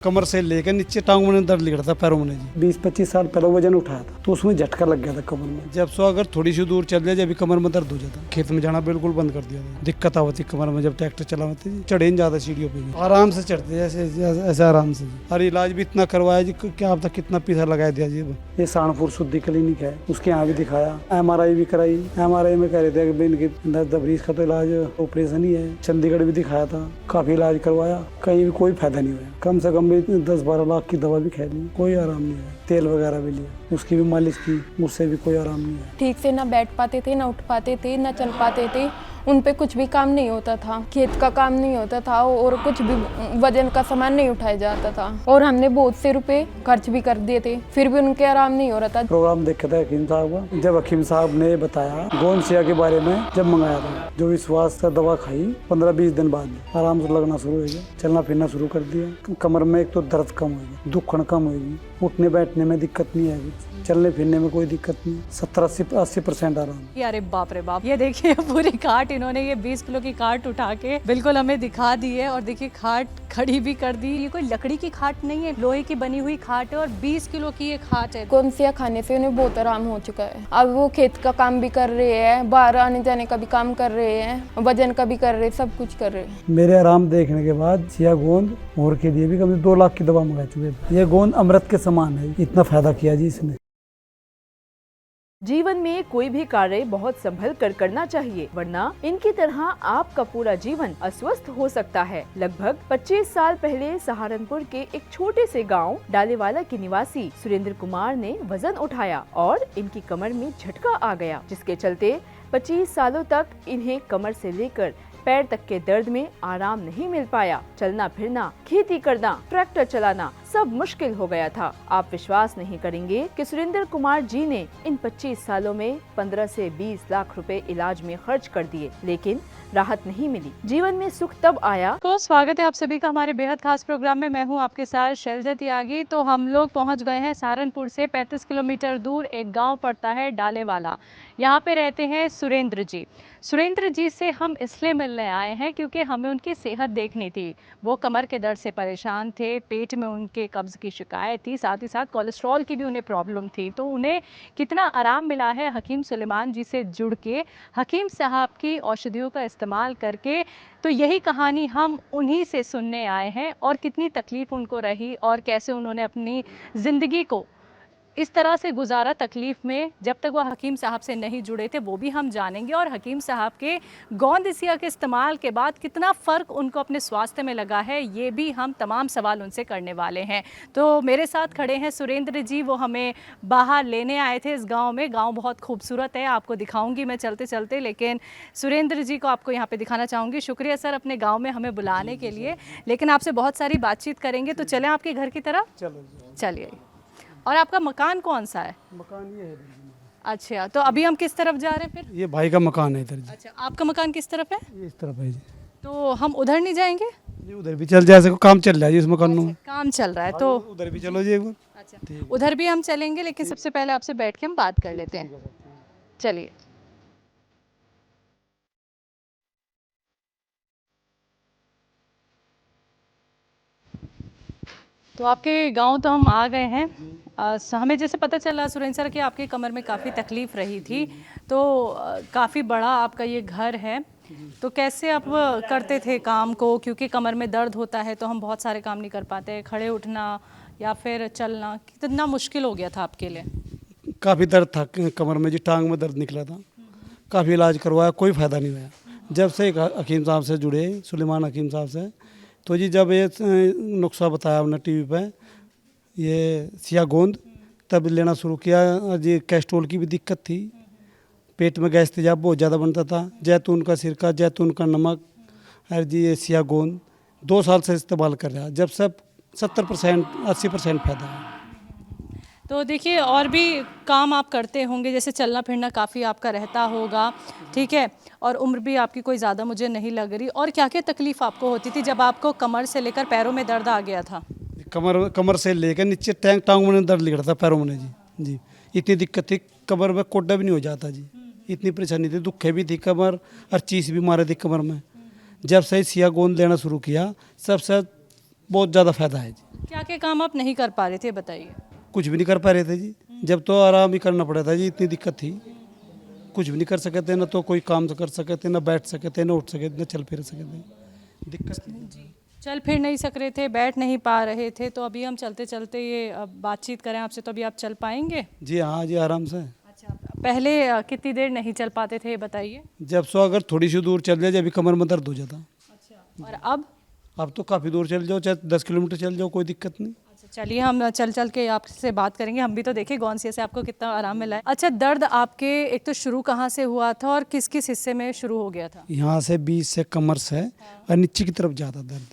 कमर से लेकर नीचे टांगों में दर्द लिखा था, पैरों में जी। 20-25 साल पहले वजन उठाया था तो उसमें झटका लग गया था कमर में। जब सो अगर थोड़ी सी दूर चल जाए जब भी कमर में दर्द हो जाता, खेत में जाना बिल्कुल बंद कर दिया था। दिक्कत आवती कमर में जब ट्रैक्टर चलाते जी, चढ़े नहीं जाता सीढ़ियों पे, आराम से चढ़ते ऐसे ऐसे आराम से। और इलाज भी इतना करवाया जी, क्या अब तक कितना पैसा लगा दिया जी। ये सहारनपुर शुद्धि क्लिनिक है, उसके यहाँ भी दिखाया, MRI भी कराई। MRI में कह रहे थे कि इनकी दबरीज का तो इलाज ऑपरेशन ही है। चंडीगढ़ भी दिखाया था, काफी इलाज करवाया, कहीं भी कोई फायदा नहीं हुआ। कम से कम भी 10-12 लाख की दवा भी खा ली, कोई आराम नहीं है। तेल वगैरह भी लिया, उसकी भी मालिश की, उससे भी कोई आराम नहीं है। ठीक से ना बैठ पाते थे, ना उठ पाते थे, ना चल पाते थे। उन पे कुछ भी काम नहीं होता था, खेत का काम नहीं होता था और कुछ भी वजन का सामान नहीं उठाया जाता था। और हमने बहुत से रुपए खर्च भी कर दिए थे, फिर भी उनके आराम नहीं हो रहा था। प्रोग्राम देखा था हकीम साहब का, जब हकीम साहब ने बताया गोंदसिया के बारे में, जब मंगाया था, जो विश्वास का दवा खाई, 15-20 दिन बाद आराम से लगना शुरू हो गया, चलना फिरना शुरू कर दिया। कमर में एक तो दर्द कम होगी, दुखन कम होगी, उठने बैठने में दिक्कत नहीं आएगी, चलने फिरने में कोई दिक्कत नहीं, 70-80% आराम। अरे बाप रे बाप, ये देखिए पूरी खाट इन्होंने, ये 20 किलो की खाट उठा के बिल्कुल हमें दिखा दी है। और देखिए खाट खड़ी भी कर दी। ये कोई लकड़ी की खाट नहीं है, लोहे की बनी हुई खाट है और 20 किलो की ये खाट है। गोंदसिया खाने से उन्हें बहुत आराम हो चुका है। अब वो खेत का काम भी कर रहे हैं, बाहर आने जाने का भी काम कर रहे हैं, वजन का भी कर रहे हैं, सब कुछ कर रहे हैं। मेरे आराम देखने के बाद सिया गोंद और के लिए भी कभी 2 लाख की दवा मंगा चुके थे। ये गोंद अमृत के समान है, इतना फायदा किया जी इसने। जीवन में कोई भी कार्य बहुत संभल कर करना चाहिए, वरना इनकी तरह आपका पूरा जीवन अस्वस्थ हो सकता है। लगभग 25 साल पहले सहारनपुर के एक छोटे से गांव डालेवाला के निवासी सुरेंद्र कुमार ने वजन उठाया और इनकी कमर में झटका आ गया, जिसके चलते 25 सालों तक इन्हें कमर से लेकर पैर तक के दर्द में आराम नहीं मिल पाया। चलना फिरना, खेती करना, ट्रैक्टर चलाना सब मुश्किल हो गया था। आप विश्वास नहीं करेंगे कि सुरेंद्र कुमार जी ने इन 25 सालों में 15 से 20 लाख रुपए इलाज में खर्च कर दिए, लेकिन राहत नहीं मिली। जीवन में सुख तब आया। तो स्वागत है आप सभी का हमारे बेहद खास प्रोग्राम में। मैं हूं आपके साथ शैलजा त्यागी। तो हम लोग पहुंच गए हैं सहारनपुर से 35 किलोमीटर दूर एक गांव पड़ता है डालेवाला। यहाँ पे रहते हैं सुरेंद्र जी। सुरेंद्र जी से हम इसलिए मिलने आए हैं क्योंकि हमें उनकी सेहत देखनी थी। वो कमर के दर्द से परेशान थे, पेट में उनके कब्ज की शिकायत थी, साथ ही साथ कोलेस्ट्रॉल की भी उन्हें प्रॉब्लम थी। तो उन्हें कितना आराम मिला है हकीम सुलेमान जी से जुड़ के, हकीम साहब की औषधियों का इस्तेमाल करके। तो यही कहानी हम उन्हीं से सुनने आए हैं और कितनी तकलीफ़ उनको रही और कैसे उन्होंने अपनी ज़िंदगी को इस तरह से गुजारा तकलीफ़ में, जब तक वो हकीम साहब से नहीं जुड़े थे, वो भी हम जानेंगे। और हकीम साहब के गोंदसिया के इस्तेमाल के बाद कितना फ़र्क उनको अपने स्वास्थ्य में लगा है, ये भी हम तमाम सवाल उनसे करने वाले हैं। तो मेरे साथ खड़े हैं सुरेंद्र जी। वो हमें बाहर लेने आए थे इस गाँव में। गाँव बहुत खूबसूरत है, आपको दिखाऊँगी मैं चलते चलते, लेकिन सुरेंद्र जी को आपको यहाँ पर दिखाना चाहूँगी। शुक्रिया सर अपने गाँव में हमें बुलाने के लिए, लेकिन आपसे बहुत सारी बातचीत करेंगे। तो चलें आपके घर की तरफ। चलिए। और आपका मकान कौन सा है? मकान ये है। अच्छा, तो अभी हम किस तरफ जा रहे हैं फिर? ये भाई का मकान है इधर जी। अच्छा, आपका मकान किस तरफ है? ये इस तरफ है जी। तो हम उधर नहीं जाएंगे? जी उधर भी चल जाए, काम चल रहा है जी उस मकान में। काम चल रहा है तो उधर भी चलो जी एक बार। अच्छा, उधर भी हम चलेंगे, लेकिन सबसे पहले आपसे बैठ के हम बात कर लेते हैं। चलिए। तो आपके गांव तो हम आ गए हैं। हमें जैसे पता चला सुरेंद्र सर कि आपके कमर में काफ़ी तकलीफ़ रही थी, तो काफ़ी बड़ा आपका ये घर है। तो कैसे आप करते थे काम को, क्योंकि कमर में दर्द होता है तो हम बहुत सारे काम नहीं कर पाते, खड़े उठना या फिर चलना कितना मुश्किल हो गया था आपके लिए? काफ़ी दर्द था कमर में जी, टांग में दर्द निकला था, काफ़ी इलाज करवाया, कोई फ़ायदा नहीं हुआ। जब से हकीम साहब से जुड़े, सुलेमान हकीम साहब से, तो जी जब ये नुस्खा बताया हमने टीवी पे, ये सिया गोंद, तब लेना शुरू किया जी। कैस्ट्रोल की भी दिक्कत थी, पेट में गैस तेजाब बहुत ज़्यादा बनता था। जैतून का सिरका, जैतून का नमक, और जी ये सिया गोंद 2 साल से इस्तेमाल कर रहा है, जब सब 70% 80% फ़ायदा है। तो देखिए और भी काम आप करते होंगे, जैसे चलना फिरना काफ़ी आपका रहता होगा, ठीक है, और उम्र भी आपकी कोई ज़्यादा मुझे नहीं लग रही। और क्या क्या तकलीफ़ आपको होती थी जब आपको कमर से लेकर पैरों में दर्द आ गया था? कमर से लेकर नीचे टांगों में दर्द लिखा था, पैरों में जी। इतनी दिक्कत थी, कमर में कोड्डा भी नहीं हो जाता जी, इतनी परेशानी थी, दुखे भी थी कमर, और चीस भी मारे थी कमर में। जब से सिया गोंद लेना शुरू किया, सबसे बहुत ज़्यादा फ़ायदा है जी। क्या क्या काम आप नहीं कर पा रहे थे बताइए। कुछ भी नहीं कर पा रहे थे जी, जब तो आराम ही करना पड़ा था जी, इतनी दिक्कत थी। कुछ भी नहीं कर सके थे, ना तो कोई काम तो कर सके थे, ना बैठ सके थे, ना उठ सके थे, ना चल फिर सके थे, दिक्कत थी। चल फिर नहीं सक रहे थे, बैठ नहीं पा रहे थे, तो अभी हम चलते चलते ये बातचीत करें आपसे तो अभी आप चल पाएंगे? जी हाँ जी, आराम से। अच्छा, पहले कितनी देर नहीं चल पाते थे ये बताइए। जब सो अगर थोड़ी सी दूर चल जाए, जब भी कमर में दर्द हो जाता। अच्छा, और अब तो काफ़ी दूर चल जाओ, चाहे 10 किलोमीटर चल जाओ, कोई दिक्कत नहीं। अच्छा, चलिए हम चल चल के आपसे बात करेंगे, हम भी तो देखें गौनसिया से आपको कितना आराम मिला है। अच्छा, दर्द आपके एक तो शुरू कहाँ से हुआ था और किस किस हिस्से में शुरू हो गया था? यहाँ से 20 से कमर से और नीचे की तरफ जाता दर्द।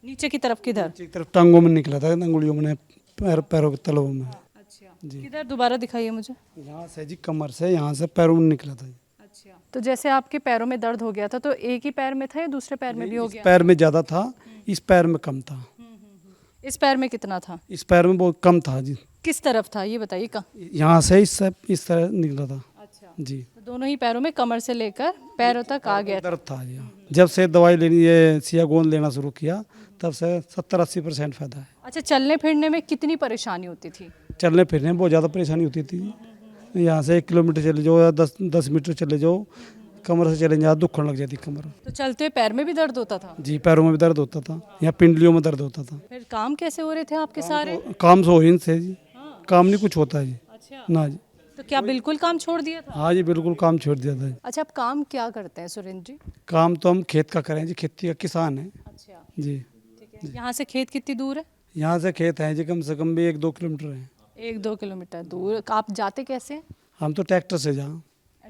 नीचे की तरफ किधर? नीचे की तरफ टांगों में निकला था, अंगुलियों में, पैरों के तलवों में। अच्छा, किधर दोबारा दिखाइए मुझे। यहाँ से जी कमर से, यहाँ से पैरों में निकला था। अच्छा, तो जैसे आपके पैरों में दर्द हो गया था तो एक ही पैर में था या दूसरे पैर में भी हो इस गया? पैर में ज़्यादा था, इस पैर में कम था। इस पैर में कितना था? इस पैर में बहुत कम था जी। किस तरफ था ये बताइए का? यहाँ से इस तरह निकला था अच्छा, जी। तो दोनों ही पैरों में कमर से लेकर पैरों तक आ गया था। दर्द था जी। जब से दवाई लेनी, ये सिया गोंद लेना शुरू किया, तब से 70-80% फायदा है। अच्छा, चलने फिरने में कितनी परेशानी होती थी? चलने फिरने में बहुत ज़्यादा परेशानी होती थी। यहाँ से 1 किलोमीटर चले जाओ या 10 मीटर चले जाओ, कमर से चले जाओ, दुखने लग जाती कमर। तो चलते पैर में भी दर्द होता था? जी, पैरों में भी दर्द होता था, यहाँ पिंडलियों में दर्द होता था। फिर काम कैसे हो रहे थे आपके सारे? काम से हो ही नहीं थे जी, काम नहीं कुछ होता है जी। अच्छा, ना जी। तो क्या बिल्कुल काम छोड़ दिया था? हाँ जी, बिल्कुल काम छोड़ दिया था जी। अच्छा, आप काम क्या करते हैं सुरेंद्र जी? काम तो हम खेत का करें जी, खेती का किसान है अच्छा, जी। ठीक है। यहाँ से खेत कितनी दूर है? यहाँ से खेत है जी, कम से कम भी 1-2 किलोमीटर है। 1-2 किलोमीटर दूर। आप जाते कैसे हैं? हम तो ट्रैक्टर से जा,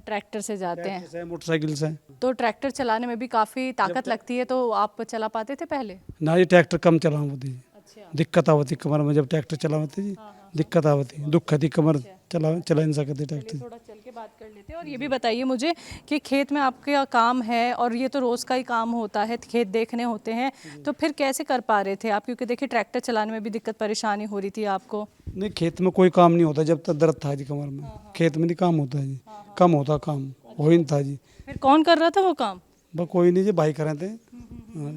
ट्रैक्टर से जाते हैं। से मोटरसाइकिल से। तो ट्रैक्टर चलाने में भी काफ़ी ताकत लगती है, तो आप चला पाते थे पहले? ना जी, ट्रैक्टर कम चलावती जी, अच्छा, दिक्कत आवती कमर में जब ट्रैक्टर चलावती जी, दिक्कत आवती, दुख थी कमर, चला नहीं सकते ट्रैक्टर। थोड़ा चल के बात कर लेते हैं। और ये भी बताइए मुझे कि खेत में आपका काम है और ये तो रोज़ का ही काम होता है, खेत देखने होते हैं, तो फिर कैसे कर पा रहे थे आप? क्योंकि देखिए ट्रैक्टर चलाने में भी दिक्कत परेशानी हो रही थी आपको। नहीं, खेत में कोई काम नहीं होता जब तक दर्द था जी कमर में। खेत में नहीं काम होता है जी, कम होता काम, हो ही नहीं था जी। फिर कौन कर रहा था वो काम? बस कोई नहीं जी, भाई करें थे। हाँ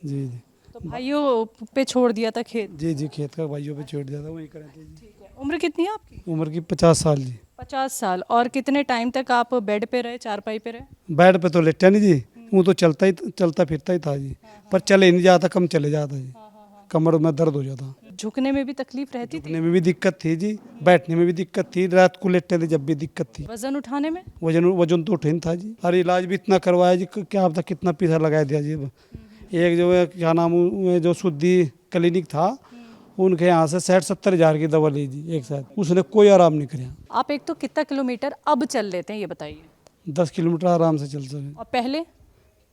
जी जी तो भाइयों पे छोड़ दिया था खेत? जी जी, खेत का भाइयों पे छोड़ दिया था, वही करें थे जी। ठीक है। उम्र कितनी है आपकी? उम्र की 50 साल जी। 50 साल। और कितने टाइम तक आप बेड पे रहे, चारपाई पे रहे? बेड पे तो लेटा नहीं जी, वो तो चलता फिरता ही था जी, पर चले नहीं जाता, कम चले जाता जी, कमर में दर्द हो जाता। झुकने में भी तकलीफ रहती थी? झुकने में भी दिक्कत थी जी, बैठने में भी दिक्कत थी, रात को लेटते थे जब भी दिक्कत थी। वजन उठाने में? वजन तो उठे नहीं था जी, और इलाज भी इतना करवाया जी, क्या पता कितना पैसा लगा दिया जी। एक जो है क्या नाम है, जो शुद्धि क्लिनिक था, उनके यहाँ से 60-70 हज़ार की दवा ली जी एक साथ, उसने कोई आराम नहीं कराया। आप एक तो कितना किलोमीटर अब चल लेते हैं ये बताइए? 10 किलोमीटर आराम से चल सके। और पहले?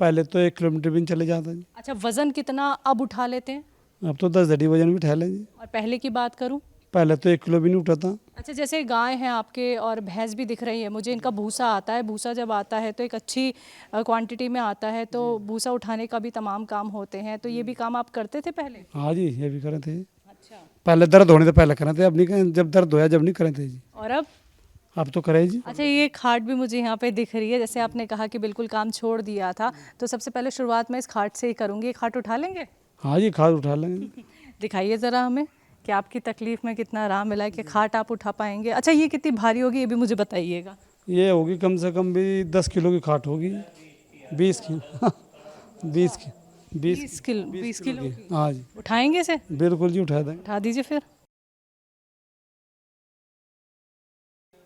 पहले तो 1 किलोमीटर भी नहीं चले जाता जी। अच्छा, वजन कितना अब उठा लेते हैं? अब तो 10 धड़ी वजन भी उठा ले जी। और पहले की बात करूं? पहले तो 1 किलो भी नहीं उठाता। अच्छा, जैसे गाय हैं आपके और भैंस भी दिख रही है मुझे, इनका भूसा आता है, भूसा जब आता है तो एक अच्छी क्वांटिटी में आता है, तो भूसा उठाने का भी तमाम काम होते हैं, तो ये भी काम आप करते थे पहले? हाँ जी, ये भी करे थे। अच्छा, पहले दर्द होने से पहले करे थे, अब नहीं, जब दर्द होया जब नहीं करे थे जी। और अब तो करे जी। अच्छा, ये खाट भी मुझे यहाँ पे दिख रही है, जैसे आपने कहा कि बिल्कुल काम छोड़ दिया था, तो सबसे पहले शुरुआत में इस खाट से ही करूँगी। ये खाट उठा लेंगे? हाँ जी, खाट उठा लेंगे। दिखाइए ज़रा हमें कि आपकी तकलीफ़ में कितना आराम मिला है, कि खाट आप उठा पाएंगे। अच्छा, ये कितनी भारी होगी ये भी मुझे बताइएगा। ये होगी कम से कम भी 10 किलो की खाट होगी, 20 किलो 20 किलो 20 किलो की। हाँ जी, उठाएंगे इसे? बिल्कुल जी, उठा देंगे। उठा दीजिए फिर।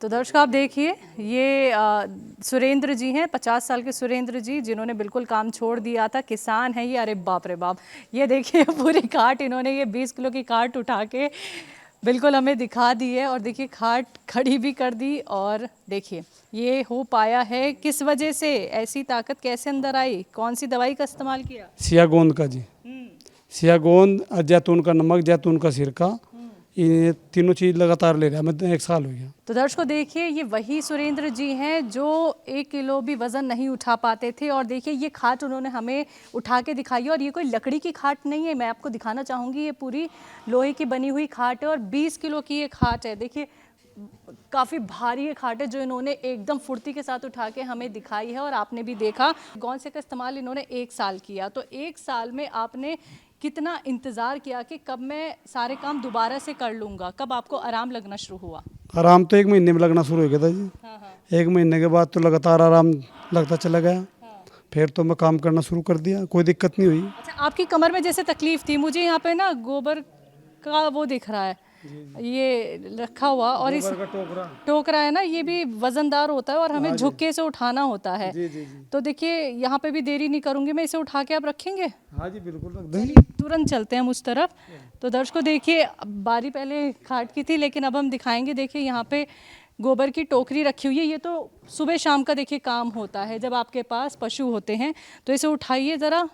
तो दर्शक आप देखिए, ये सुरेंद्र जी हैं, 50 साल के सुरेंद्र जी, जिन्होंने बिल्कुल काम छोड़ दिया था, किसान है ये। अरे बाप रे बाप, ये देखिए पूरी खाट इन्होंने, ये 20 किलो की खाट उठा के बिल्कुल हमें दिखा दी है। और देखिए खाट खड़ी भी कर दी। और देखिए ये हो पाया है किस वजह से, ऐसी ताकत कैसे अंदर आई, कौन सी दवाई का इस्तेमाल किया? सिया गोंद का जी, सिया गोंद, जैतून का नमक, जैतून का सिरका, ये तीनों चीज़ लगातार ले रहा है, मैं 1 साल हो गया। तो दर्शकों देखिए, ये वही सुरेंद्र जी हैं जो 1 किलो भी वज़न नहीं उठा पाते थे। और देखिए ये खाट उन्होंने हमें उठा के दिखाई है, और ये कोई लकड़ी की खाट नहीं है, मैं आपको दिखाना चाहूँगी, ये पूरी लोहे की बनी हुई खाट है और 20 किलो की ये खाट है। देखिए काफ़ी भारी ये खाट है जो इन्होंने एकदम फुर्ती के साथ उठा के हमें दिखाई है। और आपने भी देखा, गौनसे का इस्तेमाल इन्होंने 1 साल किया, तो 1 साल में आपने कितना इंतज़ार किया कि कब मैं सारे काम दोबारा से कर लूँगा, कब आपको आराम लगना शुरू हुआ? आराम तो 1 महीने में लगना शुरू हो गया था जी। हाँ हाँ 1 महीने के बाद तो लगातार आराम लगता चला गया। फिर तो मैं काम करना शुरू कर दिया, कोई दिक्कत नहीं हुई। अच्छा, आपकी कमर में जैसे तकलीफ थी, मुझे यहाँ पे ना गोबर का वो दिख रहा है, ये रखा हुआ, और इस टोकरा है ना, ये भी वजनदार होता है और हमें झुक्के से उठाना होता है। तो देखिए यहाँ पे भी देरी नहीं करूँगी, मैं इसे उठा के आप रखेंगे? हाँ जी बिल्कुल रख देंगे। तुरंत चलते हैं हम उस तरफ। तो दर्शकों देखिए, बारी पहले खाट की थी, लेकिन अब हम दिखाएंगे। देखिए यहाँ पे गोबर की टोकरी रखी हुई है। ये तो सुबह शाम का देखिए काम होता है, जब आपके पास पशु होते हैं। तो इसे उठाइए ज़रा,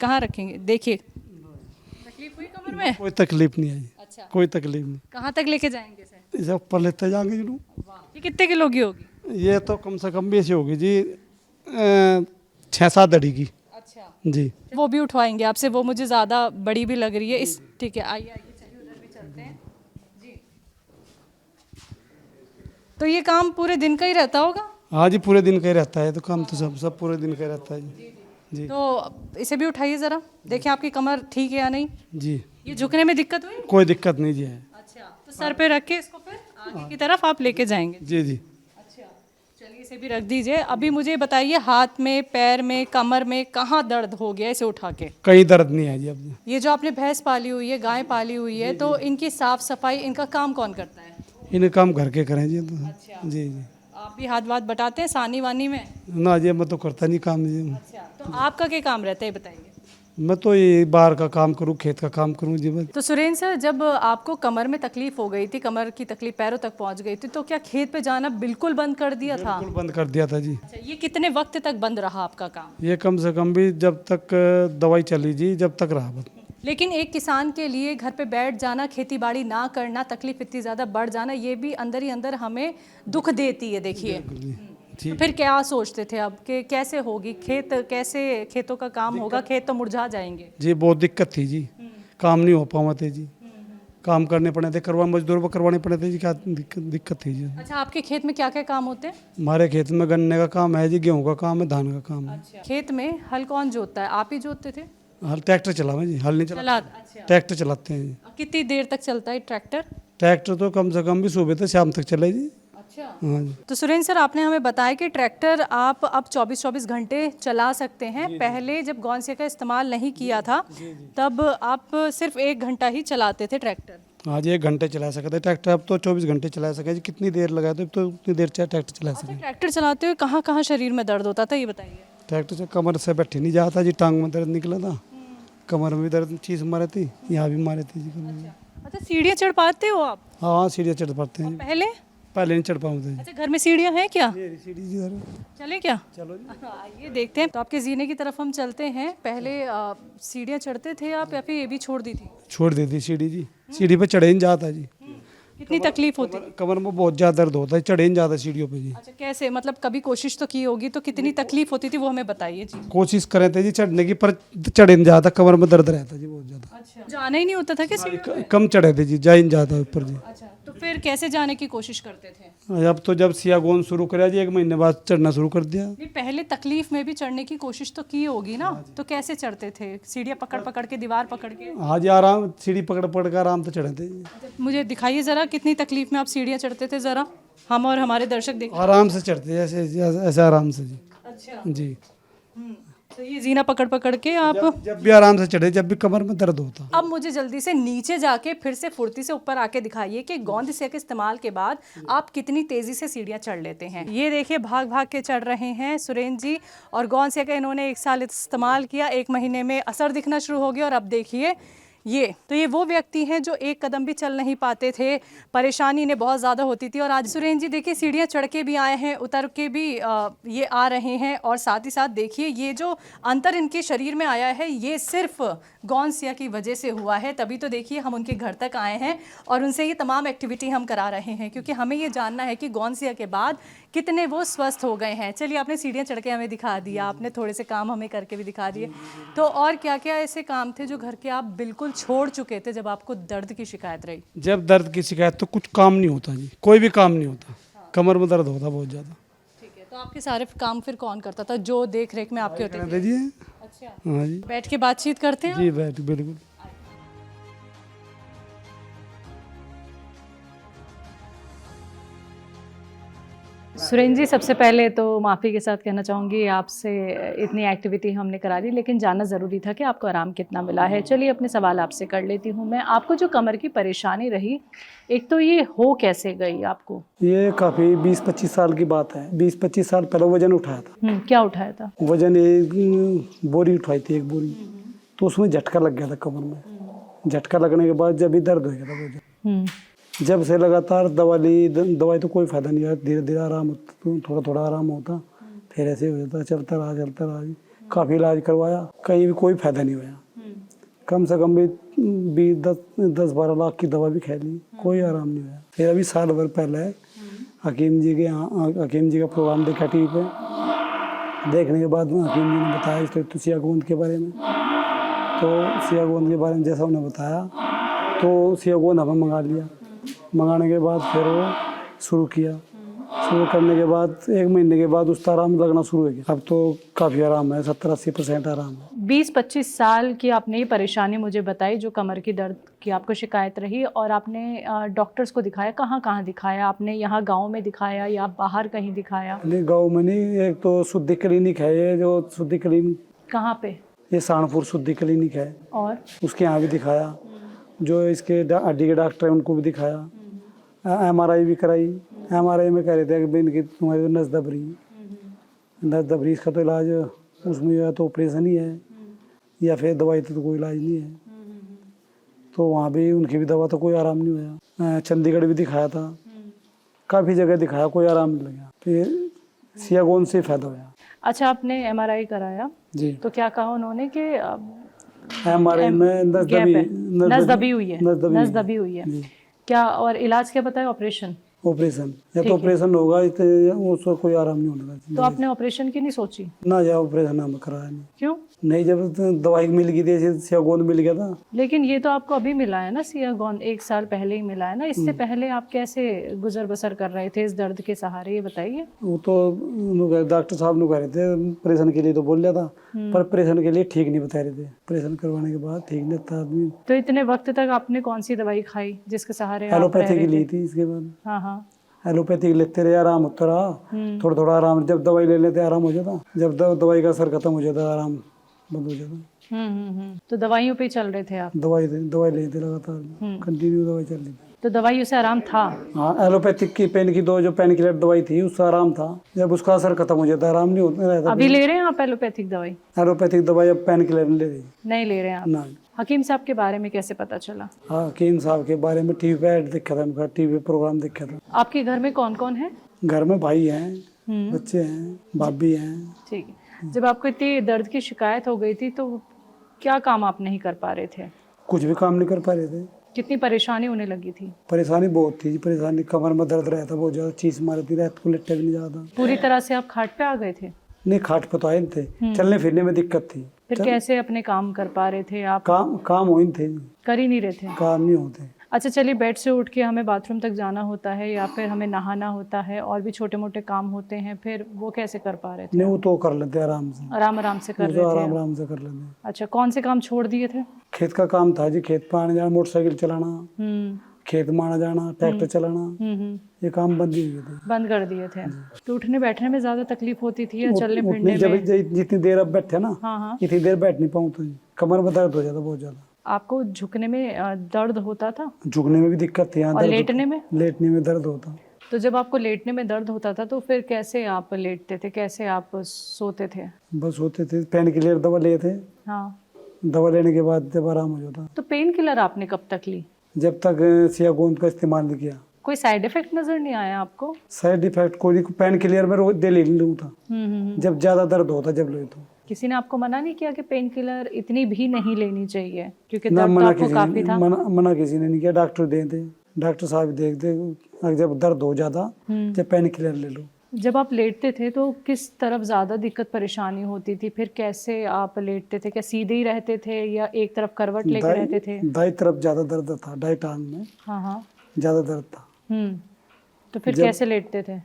कहाँ रखेंगे? देखिए तकलीफ हुई कमर में? कोई तकलीफ नहीं आई। अच्छा, कोई तकलीफ नहीं। कहाँ तक लेके जाएंगे इसे? इसे ऊपर लेते जाएंगे जी। ये कितने किलो की होगी? ये तो कम से कम भी ऐसी होगी जी 6-7 अड़ी की अच्छा, जी। वो भी उठवाएंगे आपसे, वो मुझे ज़्यादा बड़ी भी लग रही है। इस ठीक है, आइए आइए, चलिए उधर भी चलते हैं जी। तो ये काम पूरे दिन का ही रहता होगा? हाँ जी पूरे दिन का ही रहता है, तो काम तो सब पूरे दिन का ही रहता है जी। तो इसे भी उठाइए ज़रा, देखिए आपकी कमर ठीक है या नहीं। जी ये झुकने में दिक्कत हुई? कोई दिक्कत नहीं जी है। अच्छा, तो सर पे रख के इसको फिर आगे की तरफ आप लेके जाएंगे? जी जी। अच्छा, चलिए इसे भी रख दीजिए। अभी मुझे बताइए, हाथ में, पैर में, कमर में कहाँ दर्द हो गया इसे उठा के? कहीं दर्द नहीं है जी अब। ये जो आपने भैंस पाली हुई है, गाय पाली हुई है, तो इनकी साफ सफाई, इनका काम कौन करता है? इन्हें काम घर के करें जी। तो अच्छा, जी जी। आप भी हाथ वाथ बटाते हैं सानी वानी में? ना जी मैं तो करता नहीं काम जी। अच्छा, तो आपका क्या काम रहता है बताइए? मैं तो ये बाहर का काम करूँ, खेत का काम करूँ जी बस। तो सुरेंद्र सर, जब आपको कमर में तकलीफ हो गई थी, कमर की तकलीफ पैरों तक पहुंच गई थी, तो क्या खेत पे जाना बिल्कुल बंद कर दिया था? बिल्कुल बंद कर दिया था जी। अच्छा, ये कितने वक्त तक बंद रहा आपका काम? ये कम से कम भी जब तक दवाई चली जी, जब तक रहा बस। लेकिन एक किसान के लिए घर पे बैठ जाना, खेती बाड़ी ना करना, तकलीफ इतनी ज़्यादा बढ़ जाना, ये भी अंदर ही अंदर हमें दुख देती है। देखिए, जी। तो फिर क्या सोचते थे अब कि कैसे होगी खेत, कैसे खेतों का काम होगा? खेत तो मुरझा जाएंगे जी बहुत दिक्कत थी जी, काम नहीं हो पावा थे जी। काम करने पड़े थे, मजदूर को करवाने पड़े थे जी। क्या दिक्कत थी जी। अच्छा, आपके खेत में क्या क्या काम होते हैं? हमारे खेत में गन्ने का काम है जी, गेहूँ का काम है, धान का काम है। खेत में हल कौन जोतता है? आप ही जोतते थे? हल ट्रैक्टर चलावे जी, हल नहीं चला। अच्छा, ट्रैक्टर चलाते हैं जी। कितनी देर तक चलता है ट्रैक्टर? ट्रैक्टर तो कम से कम भी सुबह से शाम तक चले जी। अच्छा, हाँ जी। तो सुरेंद्र सर, आपने हमें बताया कि ट्रैक्टर आप अब 24-24 घंटे चला सकते हैं। पहले जब गौनसिया का इस्तेमाल नहीं किया था, तब आप सिर्फ 1 घंटा ही चलाते थे ट्रैक्टर। हाँ जी 1 घंटे चला सकते ट्रैक्टर, अब तो 24 घंटे चला सके जी। कितनी देर लगा तो उतनी देर चाहे ट्रैक्टर चला अच्छा, सके। ट्रैक्टर चलाते हुए कहाँ कहाँ शरीर में दर्द होता था, ये बताइए? ट्रैक्टर से कमर से बैठे नहीं जाता जी, टांग में दर्द निकला था, कमर में भी दर्द, चीज मारे थी, यहाँ भी मारे थे जी कमर में। अच्छा, सीढ़ियाँ चढ़ पाते हो आप? हाँ सीढ़ियाँ चढ़ पाते हैं जी। पहले? पहले नहीं चढ़ पाते जी। अच्छा, घर में सीढ़ियाँ हैं क्या? ये सीढ़ी जी इधर। चले क्या? चलो जी। आइए देखते हैं। तो आपके जीने की तरफ हम चलते हैं। पहले सीढ़ियाँ चढ़ते थे आप, या फिर ये भी छोड़ दी थी? छोड़ देती सीढ़ी जी, सीढ़ी पे चढ़े नहीं जाता जी। कितनी तकलीफ होती? कमर में बहुत ज़्यादा दर्द होता है, चढ़े नहीं जाता सीढ़ियों पे जी। अच्छा, कैसे, मतलब कभी कोशिश तो की होगी, तो कितनी तकलीफ होती थी वो हमें बताइए जी। कोशिश करे थे जी चढ़ने की, पर चढ़े नहीं जाता, कमर में दर्द रहता जी बहुत ज़्यादा। अच्छा, जाना ही नहीं होता था क्या सीढ़ी? कम चढ़े थे जी, जा ही नहीं जाता ऊपर जी। अच्छा, तो फिर कैसे जाने की कोशिश करते थे? अब तो जब सियागोन शुरू करा जी, 1 महीने बाद चढ़ना शुरू कर दिया। नहीं, पहले तकलीफ में भी चढ़ने की कोशिश तो की होगी ना, तो कैसे चढ़ते थे? सीढ़ियाँ पकड़ पकड़ के, दीवार पकड़ के? हाँ जी आराम, सीढ़ी पकड़ पकड़ कर आराम से चढ़े थे जी। मुझे दिखाइए ज़रा, कितनी तकलीफ में आप सीढ़ियाँ चढ़ते थे, ज़रा हम और हमारे दर्शक देख। आराम से चढ़ते ऐसे ऐसे आराम से जी। अच्छा, जी तो ये जीना पकड़ पकड़ के आप। जब भी आराम से चढ़े, जब भी कमर में दर्द होता। अब मुझे जल्दी से नीचे जाके फिर से फुर्ती से ऊपर आके दिखाइए कि गोंद सिया के इस्तेमाल के बाद आप कितनी तेजी से सीढ़ियाँ चढ़ लेते हैं। ये देखिए, भाग भाग के चढ़ रहे हैं सुरेंद्र जी। और गोंद सिया का इन्होंने 1 साल इस्तेमाल किया, 1 महीने में असर दिखना शुरू हो गया। और अब देखिए ये वो व्यक्ति हैं जो 1 कदम भी चल नहीं पाते थे, परेशानी इन्हें बहुत ज़्यादा होती थी। और आज सुरेंद्र जी देखिए, सीढ़ियाँ चढ़ के भी आए हैं, उतर के भी ये आ रहे हैं। और साथ ही साथ देखिए, ये जो अंतर इनके शरीर में आया है, ये सिर्फ गौनसिया की वजह से हुआ है। तभी तो देखिए हम उनके घर तक आए हैं और उनसे ये तमाम एक्टिविटी हम करा रहे हैं, क्योंकि हमें ये जानना है कि गौनसिया के बाद कितने वो स्वस्थ हो गए हैं। चलिए, आपने सीढ़ियाँ चढ़ के हमें दिखा दिया, आपने थोड़े से काम हमें करके भी दिखा दिए, तो और क्या क्या ऐसे काम थे जो घर के आप बिल्कुल छोड़ चुके थे जब आपको दर्द की शिकायत रही? जब दर्द की शिकायत तो कुछ काम नहीं होता जी, कोई भी काम नहीं होता, कमर में दर्द होता बहुत ज़्यादा। ठीक है, तो आपके सारे काम फिर कौन करता था? जो देख रेख में आपके होते थे? जी हाँ जी बैठ के बातचीत करते हैं? जी बैठ बिल्कुल। सुरेंद्र जी, सबसे पहले तो माफ़ी के साथ कहना चाहूँगी आपसे, इतनी एक्टिविटी हमने करा ली, लेकिन जानना ज़रूरी था कि आपको आराम कितना मिला है। चलिए अपने सवाल आपसे कर लेती हूँ मैं। आपको जो कमर की परेशानी रही, एक तो ये हो कैसे गई आपको? ये काफ़ी 20-25 साल की बात है। 20-25 साल पहले वजन उठाया था। क्या उठाया था? वजन एक बोरी उठाई थी, एक बोरी। तो उसमें झटका लग गया था कमर में। झटका लगने के बाद जब भी दर्द हो गया था वजन। जब से लगातार दवा ली, दवाई तो कोई फायदा नहीं हुआ। धीरे धीरे आराम होता, थोड़ा थोड़ा आराम होता, फिर ऐसे हो जाता। चलता रहा। काफ़ी इलाज करवाया, कहीं भी कोई फायदा नहीं हुआ। कम से कम भी 10-12 लाख की दवा भी खा ली, कोई आराम नहीं हुआ। फिर अभी साल भर पहले हकीम जी के यहाँ, हकीम जी का प्रोग्राम देखा टीवी पे। देखने के बाद हकीम जी ने बताया इस सिया गोंद के बारे में। तो सिया गोंद के बारे में जैसा उन्हें बताया, तो सिया गोंद हमें मंगा लिया। मंगाने के बाद फिर वो शुरू किया। शुरू करने के बाद 1 महीने के बाद उसका आराम लगना शुरू हो गया। अब तो काफ़ी आराम है, 70-80% आराम है। 20-25 साल की आपने ये परेशानी मुझे बताई, जो कमर की दर्द की आपको शिकायत रही, और आपने डॉक्टर्स को दिखाया, कहाँ दिखाया आपने? यहाँ गांव में दिखाया या बाहर कहीं दिखाया? नहीं, गाँव में नहीं। एक तो शुद्धि क्लिनिक है, ये जो शुद्धि क्लिनिक। कहाँ पे? ये सानपुर शुद्धि क्लिनिक है, और उसके यहाँ भी दिखाया। जो इसके हड्डी के डॉक्टर हैं उनको भी दिखाया। MRI भी कराई। MRI में कह रहे थे कि इनकी तुम्हारी नस दब रही। इसका तो इलाज उसमें या तो ऑपरेशन ही है या फिर दवाई तो कोई इलाज नहीं है। तो वहाँ भी उनकी भी दवा तो कोई आराम नहीं हुआ। चंडीगढ़ भी दिखाया था, काफ़ी जगह दिखाया, कोई आराम नहीं लगा। फिर सिया गोंद से फ़ायदा हुआ। अच्छा, आपने MRI कराया जी। तो क्या कहा उन्होंने कि MRI में नस दबी हुई है? नस दबी हुई है। जी। क्या और इलाज क्या बताया? ऑपरेशन? ऑपरेशन, या तो ऑपरेशन होगा, उसको कोई आराम नहीं होगा। तो आपने ऑपरेशन की नहीं सोची? ना, या ऑपरेशन हम कराया नहीं। क्यों? नहीं, जब दवाई मिल गई थी, सिया गोंद मिल गया था। लेकिन ये तो आपको अभी मिला है ना, सियागोन 1 साल पहले ही मिला है ना। इससे पहले आप कैसे गुजर बसर कर रहे थे इस दर्द के सहारे, ये बताइए। वो तो डॉक्टर साहब ने कह रहे थे ऑपरेशन के लिए, तो बोल लिया था, पर ऑपरेशन के लिए ठीक नहीं बता रहे थे। ऑपरेशन करवाने के बाद ठीक नहीं था आदमी। तो इतने वक्त तक आपने कौन सी दवाई खाई जिसके सहारे आप रह एलोपैथी रहे की ली थे? थी। इसके बाद हाँ। एलोपैथी लेते रहे, आराम होता रहा। थोड़ा थोड़ा आराम, जब दवाई ले लेते आराम हो जाता। जब दवाई का असर खत्म हो जाता, आराम बंद हो जाता। तो दवाइयों पे ही चल रहे थे आप? दवाई लेते लगातार, कंटिन्यू दवाई चल रही थी। तो दवाइयों से आराम था? हाँ, एलोपैथिक की पेन की जो पेन किलर दवाई थी, उसका आराम था। जब उसका असर खत्म हो जाता, आराम नहीं होता रहता। अभी ले रहे हैं आप एलोपैथिक दवाई? एलोपैथिक दवाई अब पेन किलर नहीं ले रही। नहीं ले रहे हैं आप? ना। हकीम साहब के बारे में कैसे पता चला? हाँ, हकीम साहब के बारे में टीवी पे ऐड देखा था, टीवी प्रोग्राम देखा था। आपके घर में कौन कौन है? घर में भाई हैं, बच्चे हैं, भाभी हैं। ठीक है। जब आपको इतनी दर्द की शिकायत हो गई थी तो क्या काम आप नहीं कर पा रहे थे? कुछ भी काम नहीं कर पा रहे थे। कितनी परेशानी होने लगी थी? परेशानी बहुत थी। परेशानी, कमर में दर्द रहता बहुत ज़्यादा, चीज मारती, रात को लेटे भी नहीं जाता। पूरी तरह से आप खाट पे आ गए थे? नहीं, खाट पे तो आए नहीं थे, चलने फिरने में दिक्कत थी। फिर कैसे अपने काम कर पा रहे थे आप? काम हो ही नहीं थे, कर ही नहीं रहे थे? काम नहीं होते। अच्छा, चलिए, बेड से उठ के हमें बाथरूम तक जाना होता है या फिर हमें नहाना होता है और भी छोटे मोटे काम होते हैं, फिर वो कैसे कर पा रहे थे? नहीं, वो तो कर लेते आराम से। आराम से कर रहे थे? आराम से कर लेते। अच्छा, कौन से काम छोड़ दिए थे? खेत का काम था जी, खेत पे आने जाना, मोटरसाइकिल चलाना, खेत में आना जाना, ट्रैक्टर चलाना, ये काम बंद ही हुए थे। बंद कर दिए थे। तो उठने बैठने में ज्यादा तकलीफ होती थी या चलने फिरने में? जब जितनी देर अब बैठे ना, हाँ। इतनी देर बैठ नहीं पाऊँ, तो कमर में दर्द हो जाता बहुत ज्यादा। आपको झुकने में दर्द होता था? झुकने में भी दिक्कत थी। और लेटने में? लेटने में दर्द होता। तो जब आपको लेटने में दर्द होता था तो फिर कैसे आप लेटते थे, कैसे आप सोते थे? बस होते थे, पेन किलर दवा लिए थे। हाँ। दवा लेने के बाद जब आराम हो जाता। तो पेन किलर आपने कब तक ली? जब तक सिया गोंद का इस्तेमाल नहीं किया। कोई साइड इफेक्ट नजर नहीं आया आपको? साइड इफेक्ट कोई नहीं, पेन किलर में रोज डेली लूँ था। जब ज्यादा दर्द होता जब ले तो। किसी ने आपको मना नहीं किया कि पेन किलर इतनी भी नहीं लेनी चाहिए क्योंकि ना, दर्द तो मना आपको किसी काफी था? मना किसी ने नहीं किया। डॉक्टर देते, डॉक्टर साहब देखते, जब दर्द हो जाता जब पेन किलर ले लो। जब आप लेटते थे तो किस तरफ ज़्यादा दिक्कत परेशानी होती थी? फिर कैसे आप लेटते थे? क्या सीधे ही रहते थे या एक तरफ करवट लेके रहते थे? दाई तरफ ज्यादा दर्द था, दाई टांग में हाँ। ज्यादा दर्द था। तो फिर कैसे लेटते थे?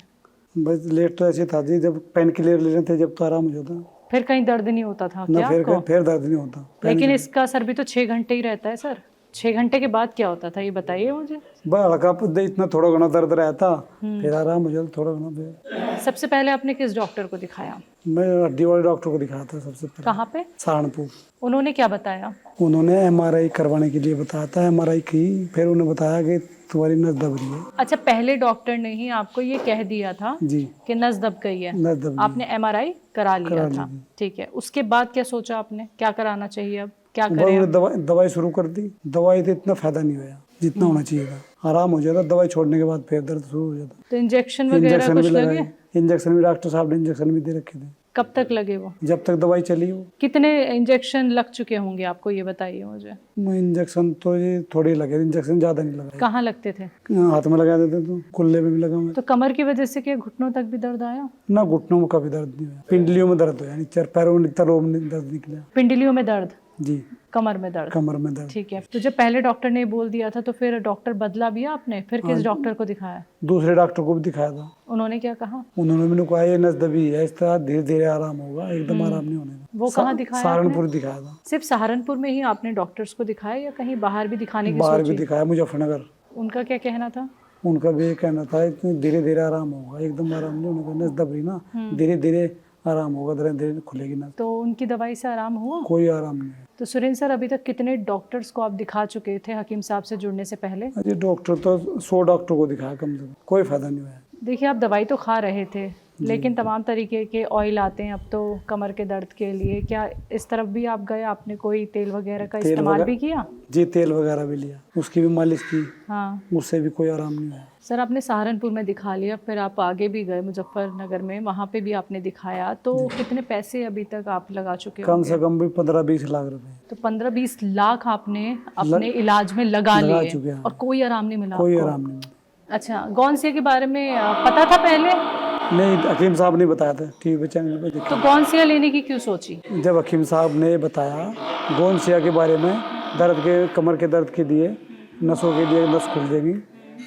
बस लेट तो ऐसे था जी, जब पेन किलर ले रहे थे जब तो आराम हो जाता। फिर कहीं दर्द नहीं होता था ना, क्या आपको? फिर दर्द नहीं होता। लेकिन इसका असर भी तो 6 घंटे ही रहता है सर। 6 घंटे के बाद क्या होता था ये बताइए मुझे। बस हल्का पुद्दे इतना थोड़ा घना दर्द रहता, फिर आराम हो जाता थोड़ा घना। फिर सबसे पहले आपने किस डॉक्टर को दिखाया? मैं हड्डी वाले डॉक्टर को दिखाया था सबसे पहले, कहाँ पे? सहारनपुर। उन्होंने क्या बताया? उन्होंने एमआरआई करवाने के लिए बताया था, एमआरआई की, फिर उन्होंने बताया कि तुम्हारी नस दब रही है। अच्छा, पहले डॉक्टर ने ही आपको ये कह दिया था जी, कि नस दब गई है, नस दब रही आपने एमआरआई करा लिया करा था, ली थी। ठीक है। उसके बाद क्या सोचा आपने, क्या कराना चाहिए अब, क्या है। करें वो अब? दवाई शुरू कर दी। दवाई से इतना फायदा नहीं हुआ जितना होना चाहिए था। आराम हो जाता, दवाई छोड़ने के बाद फिर दर्द शुरू हो जाता। तो इंजेक्शन वगैरह इंजेक्शन कुछ भी लगे? लगाए, इंजेक्शन भी डॉक्टर साहब ने इंजेक्शन भी दे रखे थे। कब तक लगे वो? जब तक दवाई चली हो। कितने इंजेक्शन लग चुके होंगे आपको, ये बताइए मुझे। इंजेक्शन तो ये थोड़े लगे, इंजेक्शन ज्यादा नहीं लगा। कहाँ लगते थे? हाथ में लगा देते तो, कुल्ले में भी लगा मैं। तो कमर की वजह से क्या घुटनों तक भी दर्द आया? ना, घुटनों में कभी दर्द नहीं हुआ, पिंडलियों में दर्द हुआ, नीचे पैरों में तलों में दर्द निकला। पिंडलियों में दर्द, जी, कमर में दर्द, कमर में दर्द। ठीक है। तो जब पहले डॉक्टर ने बोल दिया था तो फिर डॉक्टर बदला भी आपने, फिर किस डॉक्टर को दिखाया? दूसरे डॉक्टर को भी दिखाया था। उन्होंने क्या कहा? उन्होंने मैंने कहा ये नस दबी है, इस तरह धीरे धीरे आराम होगा, एकदम आराम नहीं होने का। वो कहाँ दिखाया सहारनपुर दिखाया था। सिर्फ सहारनपुर में ही आपने डॉक्टर्स को दिखाया या कहीं बाहर भी दिखाने की बाहर भी सोची? दिखाया, मुजफ्फरनगर। उनका क्या कहना था? उनका भी ये कहना था इतने धीरे धीरे आराम होगा, एकदम आराम नहीं होने का, नस दब रही ना, धीरे धीरे आराम होगा, धीरे धीरे खुलेगी नस। तो उनकी दवाई से आराम हुआ? कोई आराम नहीं है। तो सुरेंद्र सर, अभी तक कितने डॉक्टर्स को आप दिखा चुके थे हकीम साहब से जुड़ने से पहले? अजय डॉक्टर तो 100 डॉक्टर को दिखाया कम से कम, कोई फायदा नहीं हुआ। देखिए, आप दवाई तो खा रहे थे लेकिन तमाम तरीके के ऑयल आते हैं अब तो कमर के दर्द के लिए, क्या इस तरफ भी आप गए? आपने कोई तेल वगैरह का इस्तेमाल भी किया? जी, तेल वगैरह भी लिया, उसकी भी मालिश की, हाँ। उससे भी कोई आराम नहीं हुआ। सर, आपने सहारनपुर में दिखा लिया, फिर आप आगे भी गए मुजफ्फरनगर में, वहाँ पे भी आपने दिखाया, तो कितने पैसे अभी तक आप लगा चुके कम होंगे? से कम भी 15-20 लाख रुपए। तो 15-20 लाख आपने अपने इलाज में लगा लगा लिए चुके हैं। और कोई आराम नहीं मिला कोई आपको? आराम नहीं। अच्छा, गौनसिया के बारे में पता था पहले? नहीं, हकीम साहब ने बताया था, टीवी पे चैनल पे तो गौनसिया लेने की क्यों सोची? जब हकीम साहब ने बताया गोंसिया के बारे में, दर्द के, कमर के दर्द के लिए, नसों के लिए, नस खुल जाएगी,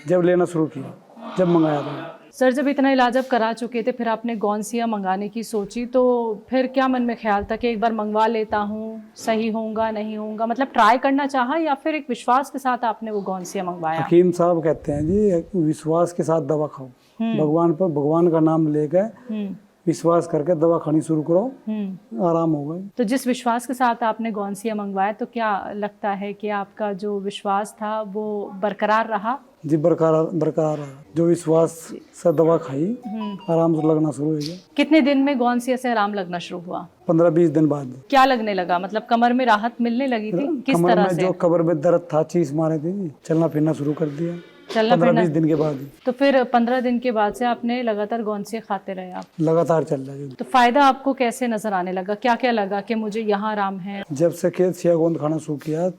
जब लेना शुरू किया, जब मंगाया था। सर, जब इतना इलाज आप करा चुके थे, फिर आपने गौनसिया मंगाने की सोची, तो फिर क्या मन में ख्याल था कि एक बार मंगवा लेता हूँ, सही होगा नहीं होगा, मतलब ट्राई करना चाहा, या फिर एक विश्वास के साथ आपने वो गौनसिया मंगवाया? हकीम साहब कहते हैं जी, विश्वास के साथ दवा खाओ, भगवान पर, भगवान का नाम लेकर विश्वास करके दवा खानी शुरू करो, आराम होगा। तो जिस विश्वास के साथ आपने गौनसिया मंगवाया, तो क्या लगता है कि आपका जो विश्वास था वो बरकरार रहा? जी, बरकरार बरकरार रहा। जो विश्वास से दवा खाई, आराम से लगना शुरू हो गया। कितने दिन में गौनसिया से आराम लगना शुरू हुआ? 15-20 दिन बाद। क्या लगने लगा, मतलब कमर में राहत मिलने लगी थी? किस कमर तरह में से? जो कमर में दर्द था, चीस मारे थे, चलना फिरना शुरू कर दिया चलना 15-20 दिन के बाद। तो फिर 15 दिन के बाद से आपने लगातार गौनसिया खाते रहे आप? लगातार चल रहा है। तो फायदा आपको कैसे नजर आने लगा? क्या क्या लगा कि मुझे यहाँ आराम है? जब से खेत सिया गोंद खाना शुरू किया,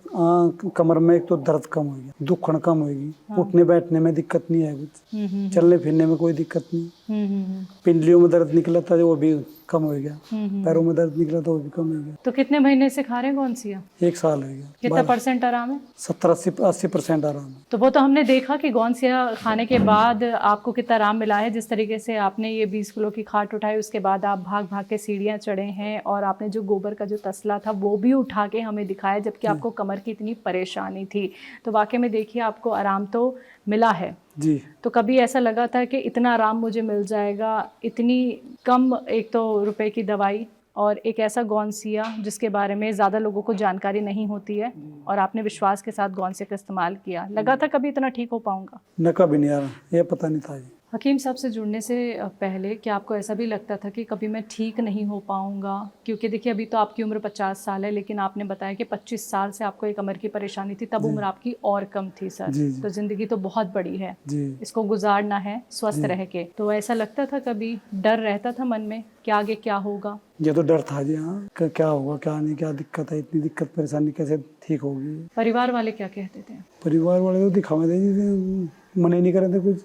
कमर में एक तो दर्द कम हो गया, दुखन कम होगी, उठने बैठने में दिक्कत नहीं है, कुछ चलने फिरने में कोई दिक्कत नहीं। पिंडलियों में दर्द निकला था वो भी कम हो गया, पैरों में दर्द निकला था वो भी कम हो गया। तो कितने महीने से खा रहे हैं गौनसिया? 1 साल हो गया। कितना परसेंट आराम है? 70-80% आराम है। तो वो तो हमने देखा कि गौनसिया खाने के बाद आपको कितना आराम मिला है। जिस तरीके से आपने ये 20 किलो की खाट उठाई, उसके बाद आप भाग भाग के सीढ़ियाँ चढ़े हैं, और आपने जो गोबर का जो तसला था वो भी उठा के हमें दिखाया, जबकि आपको कमर की इतनी परेशानी थी। तो वाकई में देखिए, आपको आराम तो मिला है जी। तो कभी ऐसा लगा था कि इतना आराम मुझे मिल जाएगा, इतनी कम एक तो रुपए की दवाई और एक ऐसा गौनसिया जिसके बारे में ज़्यादा लोगों को जानकारी नहीं होती है, और आपने विश्वास के साथ गौनसिया का इस्तेमाल किया, लगा था कभी इतना ठीक हो पाऊंगा? न, कभी नहीं यार, ये पता नहीं था। हकीम साहब से जुड़ने से पहले क्या आपको ऐसा भी लगता था कि कभी मैं ठीक नहीं हो पाऊंगा? क्योंकि देखिए, अभी तो आपकी उम्र 50 साल है, लेकिन आपने बताया कि 25 साल से आपको एक कमर की परेशानी थी, तब उम्र आपकी और कम थी सर। तो ज़िंदगी तो बहुत बड़ी है जी। इसको गुजारना है स्वस्थ रह के। तो ऐसा लगता था, कभी डर रहता था मन में कि आगे क्या होगा? ये तो डर था जी, हाँ, क्या होगा, क्या नहीं, क्या दिक्कत है, इतनी दिक्कत परेशानी कैसे ठीक होगी। परिवार वाले क्या कहते थे? परिवार वाले तो दिखावे थे जी, मना ही नहीं कर रहे थे कुछ,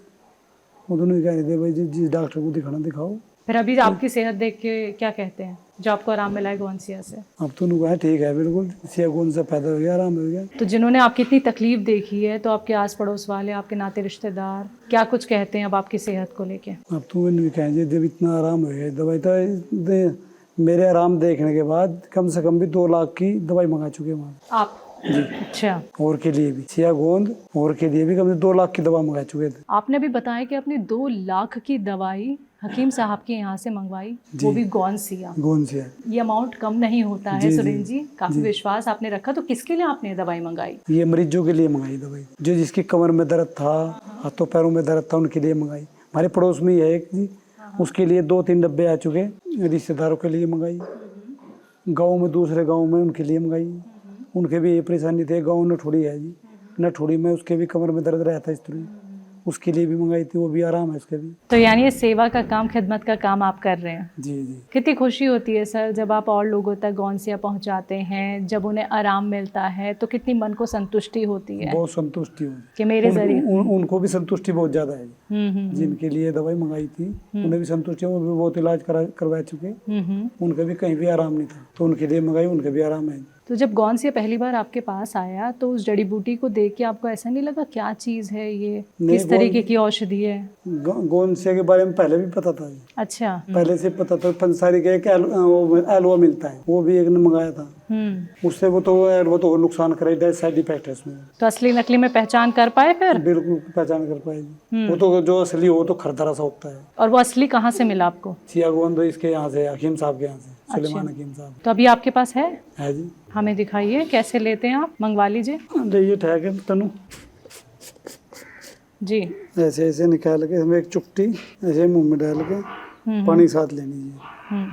वो दोनों ही कह रहे थे भाई जिस डॉक्टर को दिखाना दिखाओ। फिर अभी आपकी सेहत देख के क्या कहते हैं, जो आपको आराम मिला है गौनसिया से? अब तो उन्होंने कहा ठीक है, बिल्कुल सिया गोंद से पैदा हो गया, आराम हो गया। तो जिन्होंने आपकी इतनी तकलीफ देखी है, तो आपके आस पड़ोस वाले, आपके नाते रिश्तेदार क्या कुछ कहते हैं अब आपकी सेहत को लेके? अब तो उन्होंने कहा जी, जब इतना आराम हो गया, दवाई तो मेरे आराम देखने के बाद कम से कम भी 2 लाख की दवाई मंगा चुके हैं वहाँ। आप जी अच्छा। और के लिए भी सिया गोंद और के लिए भी कम से 2 लाख की दवा मंगा चुके थे। आपने भी बताया कि आपने 2 लाख की दवाई हकीम साहब के यहाँ से मंगवाई, वो भी गौनसिया। गोंसिया ये अमाउंट कम नहीं होता है सुरेंद्र जी, काफी विश्वास आपने रखा। तो किसके लिए आपने दवाई मंगाई? ये मरीजों के लिए मंगाई दवाई, जो जिसकी कमर में दर्द था, हाथों पैरों में दर्द था, उनके लिए मंगाई। हमारे पड़ोस में ही है एक जी, उसके लिए 2-3 डब्बे आ चुके, रिश्तेदारों के लिए मंगाई। गाँव में दूसरे गाँव में उनके लिए मंगाई, उनके भी ये परेशानी थी। गाँव नठोड़ी है जी, नठोड़ी में उसके भी कमर में दर्द रहता है इस तरह, उसके लिए भी मंगाई थी, वो भी आराम है उसके भी। तो यानी ये सेवा का काम, खिदमत का काम आप कर रहे हैं। जी जी। कितनी खुशी होती है सर जब आप और लोगों तक गौनसिया पहुंचाते हैं, जब उन्हें आराम मिलता है तो कितनी मन को संतुष्टि होती है बहुत संतुष्टि हुई कि मेरे जरिए। उनको भी संतुष्टि बहुत ज्यादा है। जिनके लिए दवाई मंगाई थी उन्हें भी संतुष्टि है, वो भी बहुत इलाज करवा चुके, उनका भी कहीं भी आराम नहीं था, तो उनके लिए मंगाई, उनके भी आराम है। तो जब गौनसिया पहली बार आपके पास आया तो उस जड़ी बूटी को देख के आपको ऐसा नहीं लगा क्या चीज़ है ये, किस तरीके की औषधि है? गोंसिया के बारे में पहले भी पता था। अच्छा। पहले से पता था। पंसारी का एक एलोवा मिलता है, वो भी एक ने मंगाया था, उससे वो तो नुकसान करे, साइड इफेक्ट है उसमें। तो असली नकली में पहचान कर पाए फिर? बिल्कुल पहचान कर पाएगी। वो तो जो असली हो तो खरदरा सा होता है। और वो असली कहाँ से मिला आपको? सिया गोंद इसके यहाँ से, हकीम साहब के यहाँ से, सुलेमान हकीम साहब। तो अभी आपके पास है जी। हमें दिखाइए कैसे लेते हैं आप, मंगवा लीजिए। ये ठहर के तनु जी। ऐसे ऐसे निकाल के हमें एक चुट्टी ऐसे मुंह में डाल के पानी साथ लेनी है।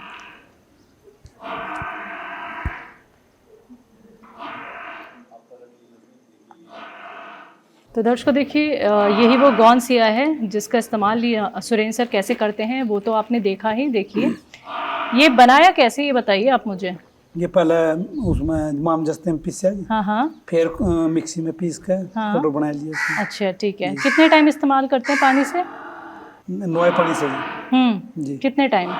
तो दर्शकों देखिए, यही वो गौनसिया है जिसका इस्तेमाल सुरेंद्र सर कैसे करते हैं वो तो आपने देखा ही। देखिए ये बनाया कैसे, ये बताइए आप मुझे। ये पहले उसमें माम जस्ते में पीसा जी, हाँ फिर मिक्सी में पीस कर पाउडर बना लिया उसमें। अच्छा ठीक है। कितने टाइम इस्तेमाल करते हैं पानी से? नोए पानी से जी। कितने टाइम?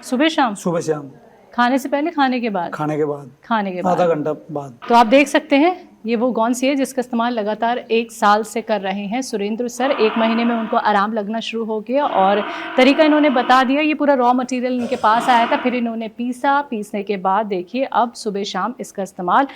सुबह शाम? सुबह शाम। खाने से पहले, खाने के बाद? खाने के बाद। खाने के बाद आधा घंटा बाद। तो आप देख सकते हैं ये वो गौनसिया है जिसका इस्तेमाल लगातार 1 साल से कर रहे हैं सुरेंद्र सर। 1 महीने में उनको आराम लगना शुरू हो गया और तरीका इन्होंने बता दिया। ये पूरा रॉ मटेरियल इनके पास आया था, फिर इन्होंने पीसने के बाद देखिए अब सुबह शाम इसका इस्तेमाल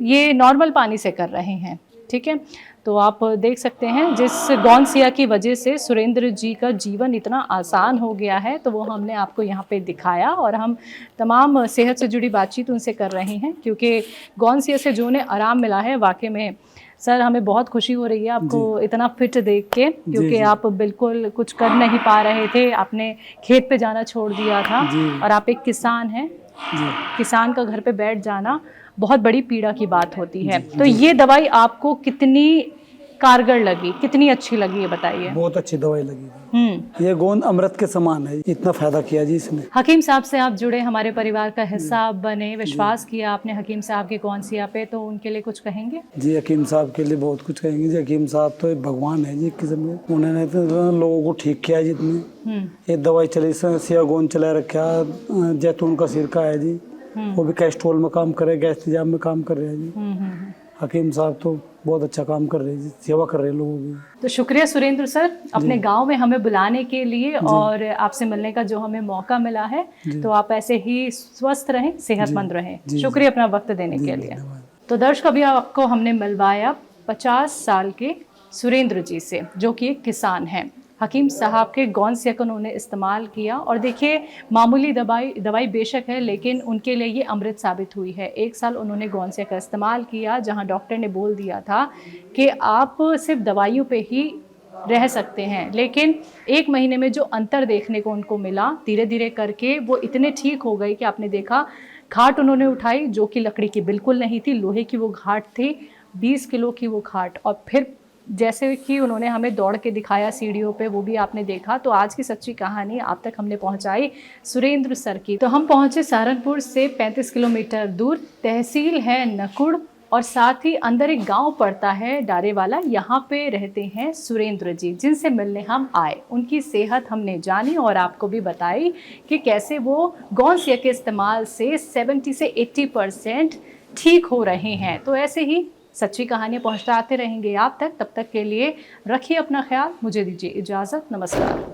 ये नॉर्मल पानी से कर रहे हैं। ठीक है, तो आप देख सकते हैं जिस गौनसिया की वजह से सुरेंद्र जी का जीवन इतना आसान हो गया है, तो वो हमने आपको यहाँ पे दिखाया और हम तमाम सेहत से जुड़ी बातचीत उनसे कर रहे हैं, क्योंकि गौनसिया से जो उन्हें आराम मिला है वाकई में सर हमें बहुत खुशी हो रही है आपको इतना फिट देख के, क्योंकि आप बिल्कुल कुछ कर नहीं पा रहे थे, आपने खेत पे जाना छोड़ दिया था और आप एक किसान हैं। किसान का घर पे बैठ जाना बहुत बड़ी पीड़ा की बात होती है। तो ये दवाई आपको कितनी कारगर लगी, कितनी अच्छी लगी, ये बताइए। बहुत अच्छी दवाई लगी। ये गोंद अमृत के समान है, इतना फायदा किया जी इसने। हकीम साहब से आप जुड़े, हमारे परिवार का हिस्सा आप बने, विश्वास किया आपने हकीम साहब की गौनसिया पे, तो उनके लिए कुछ कहेंगे? जी हकीम साहब के लिए बहुत कुछ कहेंगे जी। हकीम साहब तो भगवान है जी एक किस्म के, उन्होंने तो लोगों को ठीक किया जितने। ये दवाई चली, सिया गोंद चला रखा, जैतून का सिरका है जी, वो भी कैस्ट्रोल में काम करे, गैस तेजाब में काम कर रहे हैं जी। हकीम साहब तो बहुत अच्छा काम कर रहे हैं, सेवा कर रहे हैं लोगों की। तो शुक्रिया सुरेंद्र सर अपने गांव में हमें बुलाने के लिए और आपसे मिलने का जो हमें मौका मिला है। तो आप ऐसे ही स्वस्थ रहें, सेहतमंद रहें। शुक्रिया अपना वक्त देने के लिए। तो दर्शक अभी आपको हमने मिलवाया 50 साल के सुरेंद्र जी से, जो कि एक किसान हैं। हकीम साहब के गौनसिया का उन्होंने इस्तेमाल किया और देखिए मामूली दवाई बेशक है, लेकिन उनके लिए ये अमृत साबित हुई है। 1 साल उन्होंने गौनसिया का इस्तेमाल किया, जहां डॉक्टर ने बोल दिया था कि आप सिर्फ दवाइयों पे ही रह सकते हैं, लेकिन 1 महीने में जो अंतर देखने को उनको मिला, धीरे धीरे करके वो इतने ठीक हो गए कि आपने देखा खाट उन्होंने उठाई जो कि लकड़ी की बिल्कुल नहीं थी, लोहे की वो खाट थी, 20 किलो की वो खाट, और फिर जैसे कि उन्होंने हमें दौड़ के दिखाया सीढ़ियों पे, वो भी आपने देखा। तो आज की सच्ची कहानी आप तक हमने पहुंचाई सुरेंद्र सर की। तो हम पहुंचे सहारनपुर से 35 किलोमीटर दूर, तहसील है नकुड़ और साथ ही अंदर एक गांव पड़ता है डारेवाला। यहाँ पे रहते हैं सुरेंद्र जी, जिनसे मिलने हम आए। उनकी सेहत हमने जानी और आपको भी बताई कि कैसे वो गौनसिया के इस्तेमाल से 70 से 80% ठीक हो रहे हैं। तो ऐसे ही सच्ची कहानियाँ पहुँचाते रहेंगे आप तक। तब तक के लिए रखिए अपना ख्याल, मुझे दीजिए इजाज़त, नमस्कार।